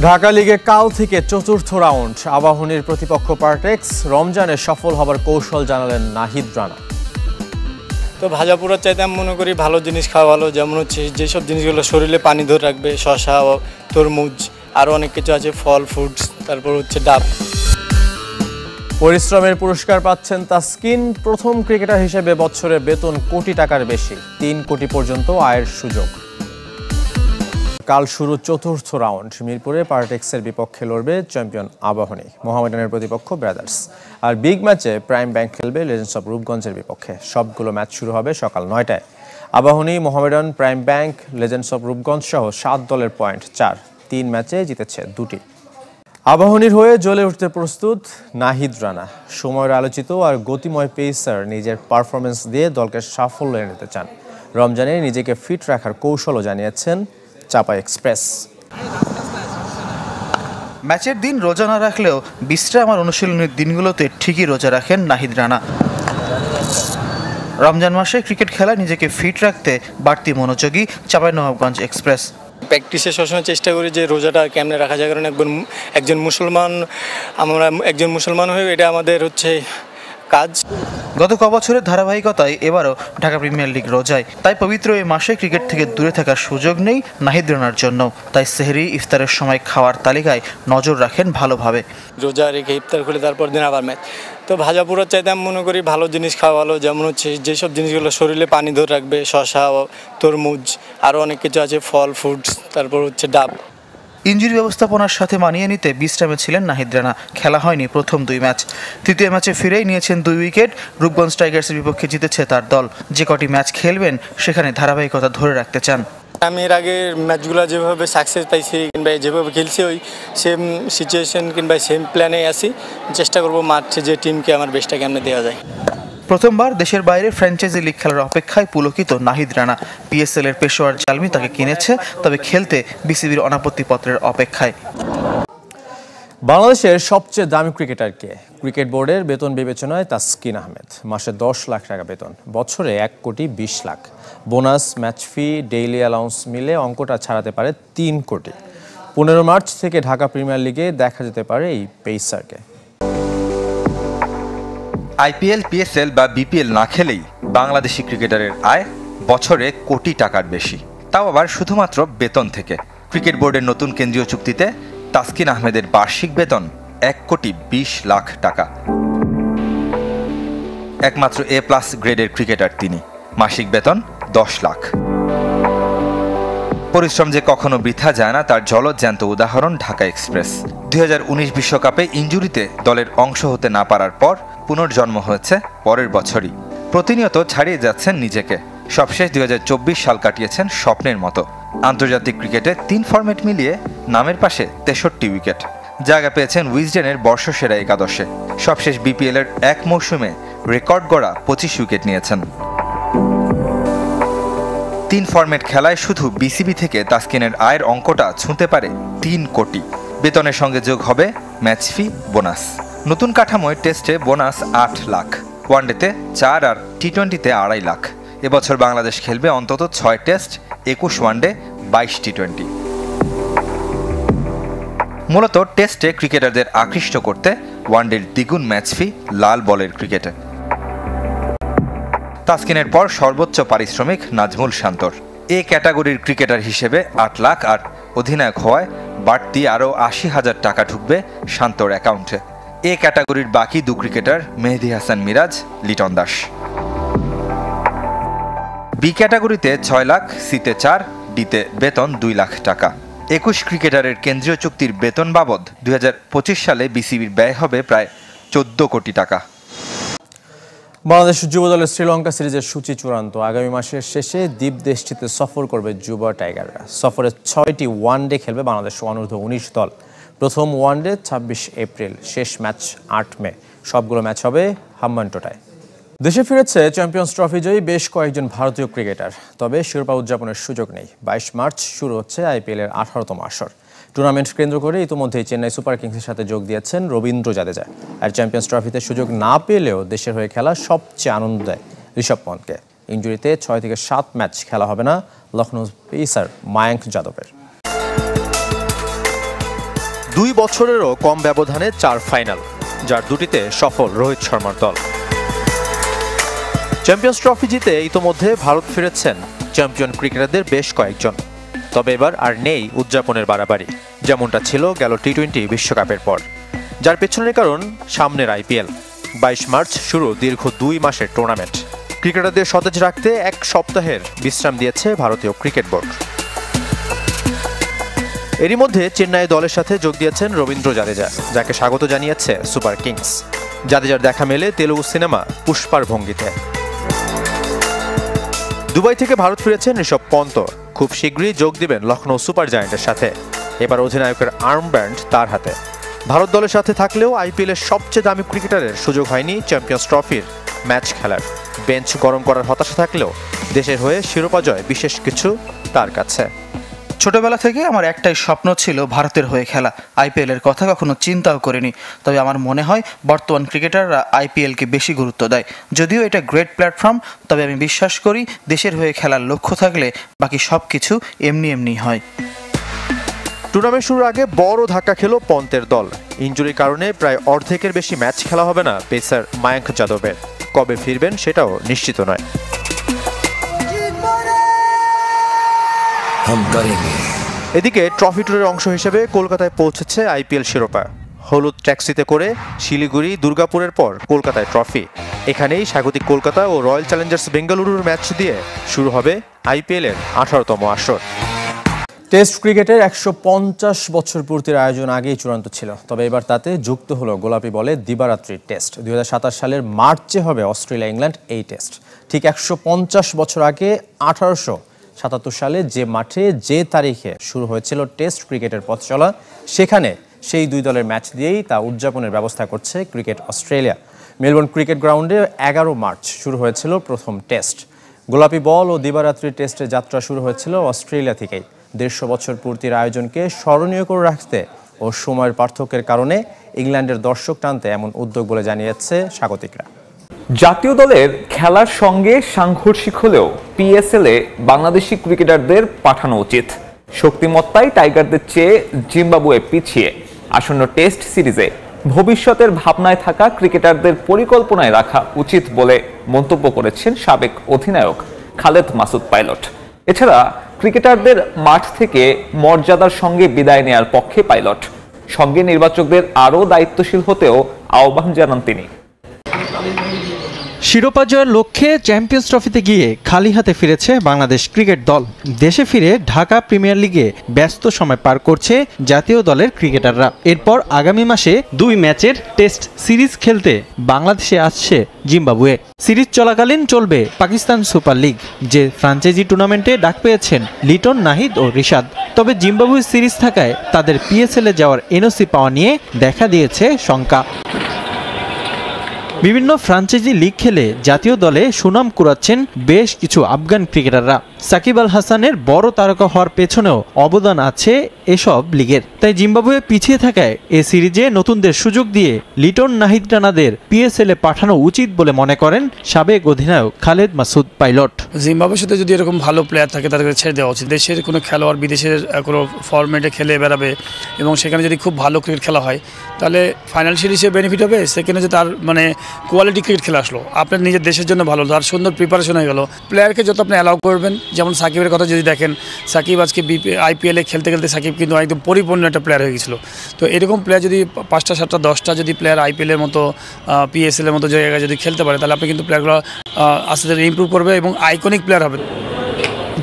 ঢাকা লিগে কাল থেকে চতুর্থ রাউন্ড। আবাহনীর প্রতিপক্ষ পার্টেক্স। রমজানে সফল হবার কৌশল জানালেন নাহিদ রানা। তো ভাজা পোড়ার চাইতে আমি মনে করি ভালো জিনিস খাওয়া ভালো, যেমন হচ্ছে যেসব জিনিসগুলো শরীরে পানি ধরে রাখবে, শসা, তরমুজ, আরও অনেক কিছু আছে, ফল, ফ্রুটস, তারপর হচ্ছে ডাব। পরিশ্রমের পুরস্কার পাচ্ছেন তাসকিন। প্রথম ক্রিকেটার হিসেবে বছরে বেতন কোটি টাকার বেশি, 3 কোটি পর্যন্ত আয়ের সুযোগ। কাল শুরু চতুর্থ রাউন্ড। মিরপুরে পার্টেক্সের বিপক্ষে লড়বে চ্যাম্পিয়ন আবাহনী। মোহামেডানের প্রতিপক্ষ ব্রাদার্স। আর বিগ ম্যাচে প্রাইম ব্যাংক খেলবে লেজেন্ডস অব রূপগঞ্জের বিপক্ষে। সবগুলো ম্যাচ শুরু হবে সকাল 9টায়। Abahani, Mohammedan, prime bank, legends of Rupganj সহ 7 দলের পয়েন্ট 4। 3 ম্যাচে জিতেছে 2টি। আবাহনীর হয়ে জ্বলে উঠতে প্রস্তুত নাহিদ রানা। সময়ের আলোচিত আর গতিময় পেসার নিজের পারফরমেন্স দিয়ে দলকে সাফল্য এনে দিতে চান। রমজানে নিজেকে ফিট রাখার কৌশলও জানিয়েছেন চাপা এক্সপ্রেস। ম্যাচের দিন রোজা না রাখলেও বিশ্রাম আর অনুশীলনের দিনগুলোতে ঠিকই রোজা রাখেন নাহিদ রানা। রমজান মাসে ক্রিকেট খেলায় নিজেকে ফিট রাখতে বাড়তি মনোযোগী চাঁপাইনবাবগঞ্জ এক্সপ্রেস। প্র্যাকটিসে সবসময় চেষ্টা করি যে রোজাটা কেমনে রাখা যায়, কারণ একজন মুসলমান হয়ে এটা আমাদের হচ্ছে কাজ। গত কবছরের ধারাবাহিকতায় এবারও ঢাকা প্রিমিয়ার লিগ রোজায়। তাই পবিত্র এই মাসে ক্রিকেট থেকে দূরে থাকার সুযোগ নেই নাহিদ রানার জন্য। তাই সেহরি ইফতারের সময় খাওয়ার তালিকায় নজর রাখেন ভালোভাবে। রোজা রেখে ইফতার করে তারপর দিন আবার ম্যাচ। তো ভাজা পোড়ার চাইতে আমি মনে করি ভালো জিনিস খাওয়া ভালো, যেমন হচ্ছে যেসব জিনিসগুলো শরীরে পানি ধরে রাখবে, শসা, তরমুজ, আরও অনেক কিছু আছে, ফল, ফ্রুটস, তারপর হচ্ছে ডাব। ইনজুরি ব্যবস্থাপনার সাথে মানিয়ে নিতে বিশ্রামে ছিলেন নাহিদ রানা। খেলা হয়নি প্রথম 2 ম্যাচ। তৃতীয় ম্যাচে ফিরেই নিয়েছেন 2 উইকেট। রূপগঞ্জ টাইগার্সের বিপক্ষে জিতেছে তার দল। যে কটি ম্যাচ খেলবেন সেখানে ধারাবাহিকতা ধরে রাখতে চান। আমি এর আগে ম্যাচগুলো যেভাবে সাকসেস পাইছি কিংবা যেভাবে খেলছি ওই সেম সিচুয়েশন কিংবা সেম প্ল্যানে আসি। চেষ্টা করবো মাঠে যে টিমকে আমার বেস্টটা কেমনে দেওয়া যায়। প্রথমবার দেশের বাইরে ফ্র্যাঞ্চাইজি লিগ খেলার অপেক্ষায় পুলকিত নাহিদ রানা। পিএসএল এর পেশোয়ার জালমি তাকে কিনেছে, তবে খেলতে বিসিবির অনাপত্তিপত্রের অপেক্ষায়। বাংলাদেশের সবচেয়ে দামি ক্রিকেটার কে? ক্রিকেট বোর্ডের বেতন বিবেচনায় তাসকিন আহমেদ। মাসে 10 লাখ টাকা বেতন, বছরে 1 কোটি 20 লাখ। বোনাস, ম্যাচ ফি, ডেইলি অ্যালাউন্স মিলে অঙ্কটা ছাড়াতে পারে 3 কোটি। 15 মার্চ থেকে ঢাকা প্রিমিয়ার লিগে দেখা যেতে পারে এই পেসারকে। আইপিএল, পিএসএল বা বিপিএল না খেলেই বাংলাদেশি ক্রিকেটারের আয় বছরে কোটি টাকার বেশি, তাও আবার শুধুমাত্র বেতন থেকে। ক্রিকেট বোর্ডের নতুন কেন্দ্রীয় চুক্তিতে তাসকিন আহমেদের বার্ষিক বেতন 1 কোটি 20 লাখ টাকা। একমাত্র A+ গ্রেডের ক্রিকেটার তিনি। মাসিক বেতন 10 লাখ। পরিশ্রম যে কখনো বৃথা যায় না তার জ্বলজ্যান্ত উদাহরণ ঢাকা এক্সপ্রেস। 2019 বিশ্বকাপে ইনজুরিতে দলের অংশ হতে না পারার পর পুনর্জন্ম হয়েছে পরের বছরই। প্রতিনিয়ত ছাড়িয়ে যাচ্ছেন নিজেকে। সবশেষ 2024 সাল কাটিয়েছেন স্বপ্নের মতো। আন্তর্জাতিক ক্রিকেটে 3 ফরম্যাট মিলিয়ে নামের পাশে 63 উইকেট। জায়গা পেয়েছেন উইজডেনের বর্ষসেরা একাদশে। সবশেষ বিপিএল এর 1 মৌসুমে রেকর্ড গড়া 25 উইকেট নিয়েছেন। 3 ফরম্যাট খেলায় শুধু বিসিবি থেকে তাসকিনের আয়ের অঙ্কটা ছুঁতে পারে 3 কোটি। বেতনের সঙ্গে যোগ হবে ম্যাচ ফি, বোনাস। নতুন কাঠামোয় টেস্টে বোনাস 8 লাখ, ওয়ানডেতে 4 আর টি-20তে 2.5 লাখ। এবছর বাংলাদেশ খেলবে অন্তত 6 টেস্ট, 21 ওয়ানডে, 22 টি-20। মূলত টেস্টে ক্রিকেটারদের আকৃষ্ট করতে ওয়ানডের দ্বিগুণ ম্যাচ ফি লাল বলের ক্রিকেটে। তাসকিনের পর সর্বোচ্চ পারিশ্রমিক নাজমুল শান্তর। এ ক্যাটাগরির ক্রিকেটার হিসেবে 8 লাখ, আর অধিনায়ক হওয়ায় বাড়তি আরও 80,000 টাকা ঢুকবে শান্তর অ্যাকাউন্টে। এ ক্যাটাগরির বাকি 2 ক্রিকেটার মেহেদী হাসান মিরাজ, লিটন দাস। বি ক্যাটাগরিতে 6 লাখ, সিতে 4, ডিতে বেতন 2 লাখ টাকা। 21 ক্রিকেটারের কেন্দ্রীয় চুক্তির বেতন বাবদ 2025 সালে বিসিবির ব্যয় হবে প্রায় 14 কোটি টাকা। বাংলাদেশ যুব দলের শ্রীলঙ্কা সিরিজের সূচি চূড়ান্ত। আগামী মাসের শেষে দ্বীপ দেশটিতে সফর করবে যুব টাইগাররা। সফরে 6টি ওয়ানডে খেলবে বাংলাদেশ অনূর্ধ্ব-19 দল। প্রথম ওয়ানডে 26 এপ্রিল, শেষ ম্যাচ 8 মে। সবগুলো ম্যাচ হবে হাম্বানটোটায়। দেশে ফিরেছে চ্যাম্পিয়ন্স ট্রফি জয়ী বেশ কয়েকজন ভারতীয় ক্রিকেটার, তবে শিরোপা উদযাপনের সুযোগ নেই। 22 মার্চ শুরু হচ্ছে আইপিএলের 18তম আসর। টুর্নামেন্ট কেন্দ্র করে ইতিমধ্যেই চেন্নাই সুপার কিংসের সাথে যোগ দিয়েছেন রবীন্দ্র জাদেজা। আর চ্যাম্পিয়ন্স ট্রফিতে সুযোগ না পেলেও দেশের হয়ে খেলা সবচেয়ে আনন্দ দেয় ঋষভ পন্থকে। ইনজুরিতে 6 থেকে 7 ম্যাচ খেলা হবে না লখনৌ পেসার মায়াঙ্ক যাদবের। 2 বছরেরও কম ব্যবধানে 4 ফাইনাল, যার দুটিতে সফল রোহিত শর্মার দল। চ্যাম্পিয়ন্স ট্রফি জিতে ইতোমধ্যে ভারত ফিরেছেন চ্যাম্পিয়ন ক্রিকেটারদের বেশ কয়েকজন। তবে এবার আর নেই উদযাপনের বাড়াবাড়ি, যেমনটা ছিল গেল টি-20 বিশ্বকাপের পর, যার পেছনের কারণ সামনের IPL। 22 মার্চ শুরু দীর্ঘ 2 মাসের টুর্নামেন্ট। ক্রিকেটারদের সতেজ রাখতে 1 সপ্তাহের বিশ্রাম দিয়েছে ভারতীয় ক্রিকেট বোর্ড। এরই মধ্যে চেন্নাই দলের সাথে যোগ দিয়েছেন রবীন্দ্র জাদেজা, যাকে স্বাগত জানিয়েছে সুপার কিংস। জাদেজার দেখা মেলে তেলুগু সিনেমা পুষ্পার ভঙ্গিতে। দুবাই থেকে ভারত ফিরেছেন ঋষভ পন্ত, খুব শীঘ্রই যোগ দিবেন লখনৌ সুপার জায়ান্টের সাথে। এবার অধিনায়কের আর্মব্যান্ড তার হাতে। ভারত দলের সাথে থাকলেও IPL-এর সবচেয়ে দামি ক্রিকেটারের সুযোগ হয়নি চ্যাম্পিয়ন্স ট্রফির ম্যাচ খেলার। বেঞ্চ গরম করার হতাশা থাকলেও দেশের হয়ে শিরোপা জয় বিশেষ কিছু তার কাছে। ছোটবেলা থেকে আমার একটাই স্বপ্ন ছিল ভারতের হয়ে খেলা। IPL-এর কথা কখনো চিন্তাও করিনি। তবে আমার মনে হয় বর্তমান ক্রিকেটাররা IPL-কে বেশি গুরুত্ব দেয়। যদিও এটা গ্রেট প্ল্যাটফর্ম, তবে আমি বিশ্বাস করি দেশের হয়ে খেলার লক্ষ্য থাকলে বাকি সব কিছু এমনি হয়। টুর্নামেন্ট শুরুর আগে বড় ধাক্কা খেলো পন্তের দল। ইনজুরির কারণে প্রায় অর্ধেকের বেশি ম্যাচ খেলা হবে না পেসার মায়াঙ্ক যাদবের। কবে ফিরবেন সেটাও নিশ্চিত নয়। এদিকে ট্রফি ট্যুরের অংশ হিসেবে কলকাতায় পৌঁছেছে IPL শিরোপা। হলুদ ট্যাক্সিতে করে শিলিগুড়ি, দুর্গাপুরের পর কলকাতায় ট্রফি। এখানেই স্বাগতিক কলকাতা ও রয়্যাল চ্যালেঞ্জার্স বেঙ্গালুরুর ম্যাচ দিয়ে শুরু হবে IPL-এর 18তম আসর। টেস্ট ক্রিকেটের 150 বছর পূর্তির আয়োজন আগেই চূড়ান্ত ছিল, তবে এবার তাতে যুক্ত হলো গোলাপি বলে দিবারাত্রির টেস্ট। 2027 সালের মার্চে হবে অস্ট্রেলিয়া ইংল্যান্ড এই টেস্ট। ঠিক 150 বছর আগে 1877 সালে যে মাঠে যে তারিখে শুরু হয়েছিল টেস্ট ক্রিকেটের পথ চলা, সেখানে সেই 2 দলের ম্যাচ দিয়েই তা উদযাপনের ব্যবস্থা করছে ক্রিকেট অস্ট্রেলিয়া। মেলবোর্ন ক্রিকেট গ্রাউন্ডে 11 মার্চ শুরু হয়েছিল প্রথম টেস্ট। গোলাপি বল ও দিবারাত্রির টেস্টের যাত্রা শুরু হয়েছিল অস্ট্রেলিয়া থেকেই। 150 বছর পূর্তির আয়োজনকে স্মরণীয় করে রাখতে ও সময়ের পার্থক্যের কারণে ইংল্যান্ডের দর্শক টানতে এমন উদ্যোগ বলে জানিয়েছে স্বাগতিকরা। জাতীয় দলের খেলার সঙ্গে সাংঘর্ষিক হলেও PSL-এ বাংলাদেশি ক্রিকেটারদের পাঠানো উচিত। শক্তিমত্তায় টাইগারদের চেয়ে জিম্বাবুয়ে পিছিয়ে। আসন্ন টেস্ট সিরিজে ভবিষ্যতের ভাবনায় থাকা ক্রিকেটারদের পরিকল্পনায় রাখা উচিত বলে মন্তব্য করেছেন সাবেক অধিনায়ক খালেদ মাসুদ পাইলট। এছাড়া ক্রিকেটারদের মাঠ থেকে মর্যাদার সঙ্গে বিদায় নেয়ার পক্ষে পাইলট। সঙ্গে নির্বাচকদের আরও দায়িত্বশীল হতেও আহ্বান জানান তিনি। শিরোপা জয়ের লক্ষ্যে চ্যাম্পিয়ন্স ট্রফিতে গিয়ে খালি হাতে ফিরেছে বাংলাদেশ ক্রিকেট দল। দেশে ফিরে ঢাকা প্রিমিয়ার লিগে ব্যস্ত সময় পার করছে জাতীয় দলের ক্রিকেটাররা। এরপর আগামী মাসে 2 ম্যাচের টেস্ট সিরিজ খেলতে বাংলাদেশে আসছে জিম্বাবুয়ে। সিরিজ চলাকালীন চলবে পাকিস্তান সুপার লিগ, যে ফ্রাঞ্চাইজি টুর্নামেন্টে ডাক পেয়েছেন লিটন, নাহিদ ও রিশাদ। তবে জিম্বাবুয়ে সিরিজ থাকায় তাদের PSL-এ যাওয়ার NOC পাওয়া নিয়ে দেখা দিয়েছে শঙ্কা। বিভিন্ন ফ্রাঞ্চাইজি লিগ খেলে জাতীয় দলে সুনাম কুড়াচ্ছেন বেশ কিছু আফগান ক্রিকেটাররা। সাকিব আল হাসানের বড় তারকা হওয়ার পেছনেও অবদান আছে এসব লিগের। তাই জিম্বাবুয়ে পিছিয়ে থাকায় এ সিরিজে নতুনদের সুযোগ দিয়ে লিটন, নাহিদ রানাদের PSL-এ পাঠানো উচিত বলে মনে করেন সাবেক অধিনায়ক খালেদ মাসুদ পাইলট। জিম্বাবুয়ের সাথে যদি এরকম ভালো প্লেয়ার থাকে তাদেরকে ছেড়ে দেওয়া উচিত। দেশের কোনো খেলোয়াড় বিদেশের কোনো ফরম্যাটে খেলে বেড়াবে এবং সেখানে যদি খুব ভালো ক্রিকেট খেলা হয় তাহলে ফাইনান্সিয়াল হিসেবে বেনিফিট হবে। সেখানে যে তার কোয়ালিটি ক্রিকেট খেলা আসলো, আপনার নিজের দেশের জন্য ভালো, তার সুন্দর প্রিপারেশন হয়ে গেল। প্লেয়ারকে যত আপনি অ্যালাউ করবেন, যেমন সাকিবের কথা যদি দেখেন, সাকিব আজকে IPL-এ খেলতে খেলতে সাকিব কিন্তু একদম পরিপূর্ণ একটা প্লেয়ার হয়ে গেছিলো। তো এরকম প্লেয়ার যদি 5টা 7টা 10টা যদি প্লেয়ার IPL-এর মতো PSL-এর মতো জায়গায় যদি খেলতে পারে, তাহলে আপনি কিন্তু প্লেয়ারগুলো আস্তে আস্তে ইমপ্রুভ করবে এবং আইকনিক প্লেয়ার হবে।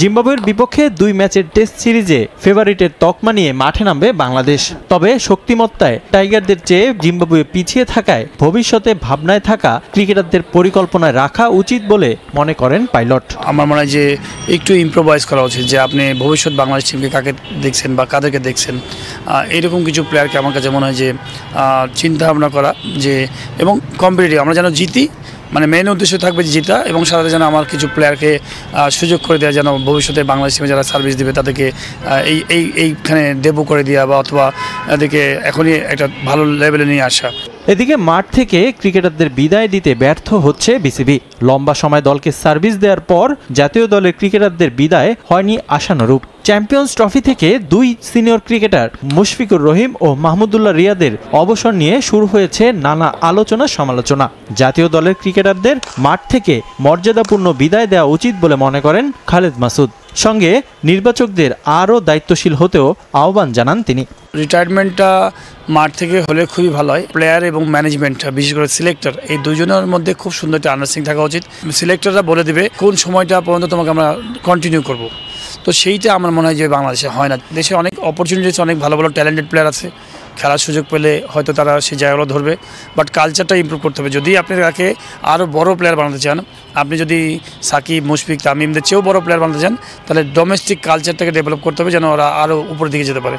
জিম্বাবুয়ের বিপক্ষে 2 ম্যাচের টেস্ট সিরিজে ফেভারিটের তকমা নিয়ে মাঠে নামবে বাংলাদেশ। তবে শক্তিমত্তায় টাইগারদের চেয়ে জিম্বাবুয়ে পিছিয়ে থাকায় ভবিষ্যতে ভাবনায় থাকা ক্রিকেটারদের পরিকল্পনায় রাখা উচিত বলে মনে করেন পাইলট। আমার মনে হয় যে একটু ইম্প্রোভাইজ করা উচিত, যে আপনি ভবিষ্যৎ বাংলাদেশ টিমকে কাকে দেখছেন বা কাদেরকে দেখছেন, এরকম কিছু প্লেয়ারকে আমার কাছে মনে হয় যে চিন্তা ভাবনা করা, যে এবং কম্পিটিটিভ আমরা যেন জিতি, মানে মেন উদ্দেশ্য থাকবে জিতা, এবং সাথে যেন আমার কিছু প্লেয়ারকে সুযোগ করে দেওয়া, যেন ভবিষ্যতে বাংলাদেশ টিমে যারা সার্ভিস দেবে তাদেরকে এইখানে ডেবু করে দেওয়া বা অথবা এদেরকে এখনই একটা ভালো লেভেলে নিয়ে আসা। এদিকে মাঠ থেকে ক্রিকেটারদের বিদায় দিতে ব্যর্থ হচ্ছে BCB। লম্বা সময় দলকে সার্ভিস দেওয়ার পর জাতীয় দলের ক্রিকেটারদের বিদায় হয়নি আশানুরূপ। চ্যাম্পিয়ন্স ট্রফি থেকে দুই সিনিয়র ক্রিকেটার মুশফিকুর রহিম ও মাহমুদুল্লাহ রিয়াদের অবসর নিয়ে শুরু হয়েছে নানা আলোচনা সমালোচনা। জাতীয় দলের ক্রিকেটারদের মাঠ থেকে মর্যাদাপূর্ণ বিদায় দেওয়া উচিত বলে মনে করেন খালেদ মাসুদ। সঙ্গে নির্বাচকদের আরও দায়িত্বশীল হতেও আহ্বান জানান তিনি। রিটায়ারমেন্টটা মাঠ থেকে হলে খুবই ভালো হয়। প্লেয়ার এবং ম্যানেজমেন্ট, বিশেষ করে সিলেক্টর, এই দুজনের মধ্যে খুব সুন্দর একটা আন্ডারস্ট্যান্ডিং থাকা উচিত। সিলেক্টররা বলে দেবে কোন সময়টা পর্যন্ত তোমাকে আমরা কন্টিনিউ করব। তো সেইটা আমার মনে হয় যে বাংলাদেশে হয় না। দেশে অনেক অপরচুনিটিস, অনেক ভালো ভালো ট্যালেন্টেড প্লেয়ার আছে, খেলার সুযোগ পেলে হয়তো তারা সেই জায়গাগুলো ধরবে, বাট কালচারটা ইমপ্রুভ করতে হবে। যদি আপনি তাকে আরও বড় প্লেয়ার বানাতে চান, আপনি যদি সাকিব, মুশফিক, তামিমদের চেয়েও বড় প্লেয়ার বানাতে চান, তাহলে ডোমেস্টিক কালচারটাকে ডেভেলপ করতে হবে যেন ওরা আরও উপরের দিকে যেতে পারে।